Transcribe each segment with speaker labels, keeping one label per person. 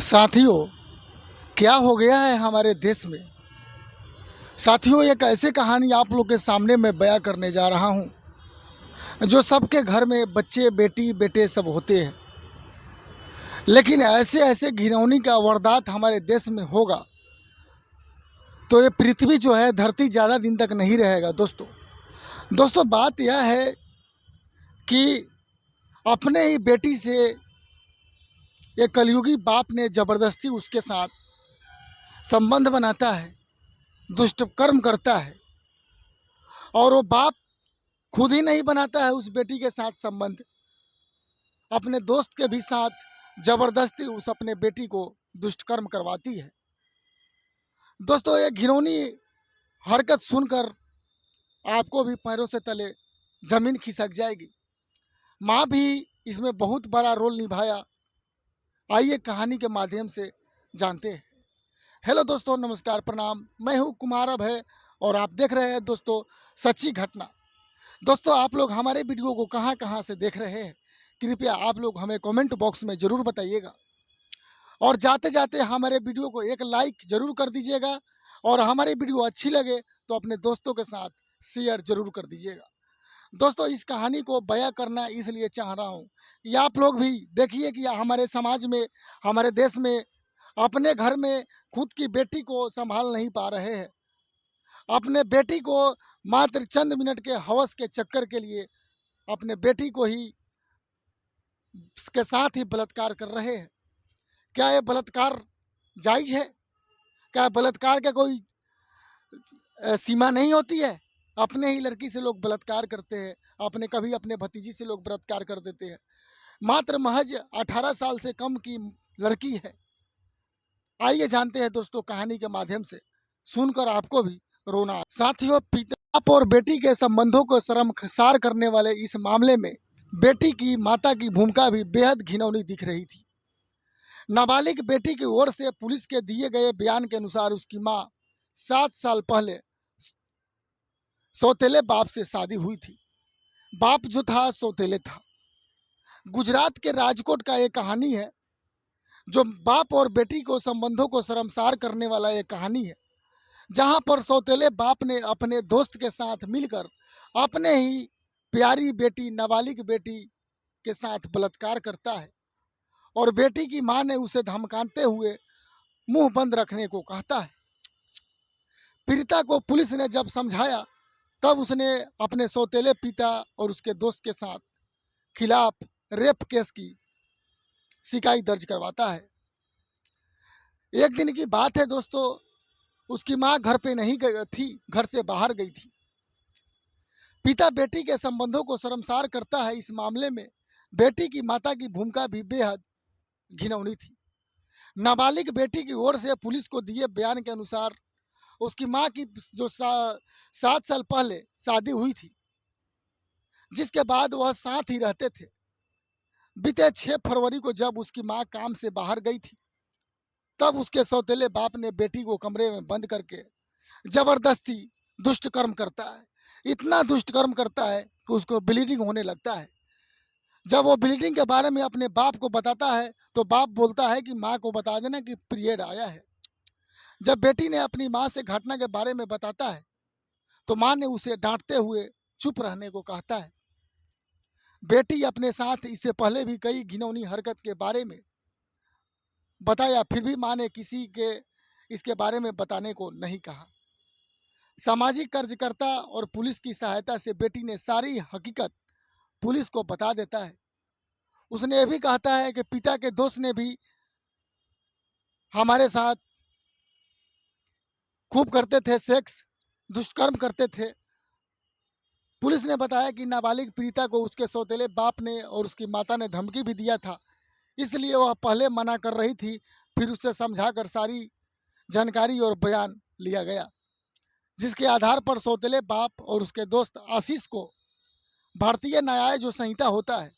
Speaker 1: साथियों, क्या हो गया है हमारे देश में। साथियों, एक ऐसी कहानी आप लोग के सामने मैं बयां करने जा रहा हूं, जो सबके घर में बच्चे बेटी बेटे सब होते हैं। लेकिन ऐसे ऐसे घिनौनी का वारदात हमारे देश में होगा तो ये पृथ्वी जो है, धरती ज़्यादा दिन तक नहीं रहेगा। दोस्तों बात यह है कि अपने ही बेटी से एक कलयुगी बाप ने ज़बरदस्ती उसके साथ संबंध बनाता है, दुष्कर्म करता है। और वो बाप खुद ही नहीं बनाता है उस बेटी के साथ संबंध, अपने दोस्त के भी साथ जबरदस्ती उस अपने बेटी को दुष्कर्म करवाती है। दोस्तों, ये घिनौनी हरकत सुनकर आपको भी पैरों से तले जमीन खिसक जाएगी। माँ भी इसमें बहुत बड़ा रोल निभाया। आइए कहानी के माध्यम से जानते हैं। हेलो दोस्तों, नमस्कार, प्रणाम। मैं हूँ कुमार अभय और आप देख रहे हैं दोस्तों सच्ची घटना। दोस्तों, आप लोग हमारे वीडियो को कहाँ कहाँ से देख रहे हैं, कृपया आप लोग हमें कमेंट बॉक्स में ज़रूर बताइएगा। और जाते जाते हमारे वीडियो को एक लाइक ज़रूर कर दीजिएगा। और हमारी वीडियो अच्छी लगे तो अपने दोस्तों के साथ शेयर ज़रूर कर दीजिएगा। दोस्तों, इस कहानी को बयां करना इसलिए चाह रहा हूँ कि आप लोग भी देखिए कि हमारे समाज में, हमारे देश में, अपने घर में खुद की बेटी को संभाल नहीं पा रहे हैं। अपने बेटी को मात्र चंद मिनट के हवस के चक्कर के लिए अपने बेटी को ही के साथ ही बलात्कार कर रहे हैं। क्या ये बलात्कार जायज़ है? क्या बलात्कार का कोई सीमा नहीं होती है? अपने ही लड़की से लोग बलात्कार करते हैं, अपने कभी अपने भतीजी से लोग बलात्कार कर देते हैं। मात्र महज 18 साल से कम की लड़की है। आइए जानते हैं दोस्तों कहानी के माध्यम से, सुनकर आपको भी रोना। साथियों, पिता बाप और बेटी के संबंधों को शर्मसार करने वाले इस मामले में बेटी की माता की भूमिका भी बेहद घिनौनी दिख रही थी। नाबालिग बेटी की ओर से पुलिस के दिए गए बयान के अनुसार उसकी मां 7 साल पहले सौतेले बाप से शादी हुई थी। बाप जो था सौतेले था। गुजरात के राजकोट का एक कहानी है, जो बाप और बेटी को संबंधों को शर्मसार करने वाला एक कहानी है, जहां पर सौतेले बाप ने अपने दोस्त के साथ मिलकर अपने ही प्यारी बेटी, नाबालिग बेटी के साथ बलात्कार करता है। और बेटी की मां ने उसे धमकाते हुए मुंह बंद रखने को कहता है। पीड़िता को पुलिस ने जब समझाया, तब उसने अपने सौतेले पिता और उसके दोस्त के साथ खिलाफ रेप केस की शिकायत दर्ज करवाता है। एक दिन की बात है दोस्तों, उसकी मां घर पे नहीं थी, घर से बाहर गई थी। पिता बेटी के संबंधों को शर्मसार करता है। इस मामले में बेटी की माता की भूमिका भी बेहद घिनौनी थी। नाबालिग बेटी की ओर से पुलिस को दिए बयान के अनुसार उसकी मां की जो 7 साल पहले शादी हुई थी, जिसके बाद वह साथ ही रहते थे। बीते 6 फरवरी को जब उसकी मां काम से बाहर गई थी, तब उसके सौतेले बाप ने बेटी को कमरे में बंद करके जबरदस्ती दुष्कर्म करता है। इतना दुष्कर्म करता है कि उसको ब्लीडिंग होने लगता है। जब वो ब्लीडिंग के बारे में अपने बाप को बताता है, तो बाप बोलता है कि माँ को बता देना कि पीरियड आया है। जब बेटी ने अपनी माँ से घटना के बारे में बताता है, तो माँ ने उसे डांटते हुए चुप रहने को कहता है। बेटी अपने साथ इससे पहले भी कई घिनौनी हरकत के बारे में बताया, फिर भी माँ ने किसी के इसके बारे में बताने को नहीं कहा। सामाजिक कार्यकर्ता और पुलिस की सहायता से बेटी ने सारी हकीकत पुलिस को बता देता है। उसने यह भी कहता है कि पिता के दोस्त ने भी हमारे साथ खूब करते थे सेक्स, दुष्कर्म करते थे। पुलिस ने बताया कि नाबालिग पीड़िता को उसके सौतेले बाप ने और उसकी माता ने धमकी भी दिया था, इसलिए वह पहले मना कर रही थी। फिर उससे समझाकर सारी जानकारी और बयान लिया गया, जिसके आधार पर सौतेले बाप और उसके दोस्त आशीष को भारतीय न्याय जो संहिता होता है,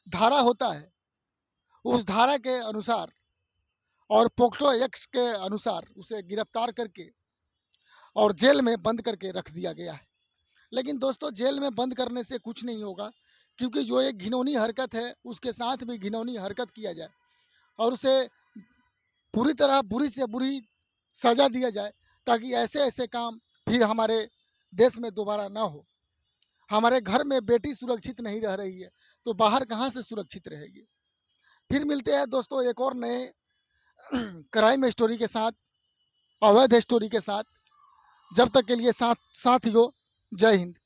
Speaker 1: धारा होता है, उस धारा के अनुसार और पोक्सो एक्ट के अनुसार उसे गिरफ्तार करके और जेल में बंद करके रख दिया गया है। लेकिन दोस्तों, जेल में बंद करने से कुछ नहीं होगा, क्योंकि जो एक घिनौनी हरकत है, उसके साथ भी घिनौनी हरकत किया जाए और उसे पूरी तरह बुरी से बुरी सज़ा दिया जाए, ताकि ऐसे ऐसे काम फिर हमारे देश में दोबारा ना हो। हमारे घर में बेटी सुरक्षित नहीं रह रही है, तो बाहर कहाँ से सुरक्षित रहेगी। फिर मिलते हैं दोस्तों एक और नए क्राइम स्टोरी के साथ, अवैध स्टोरी के साथ। जब तक के लिए साथियों, जय हिंद।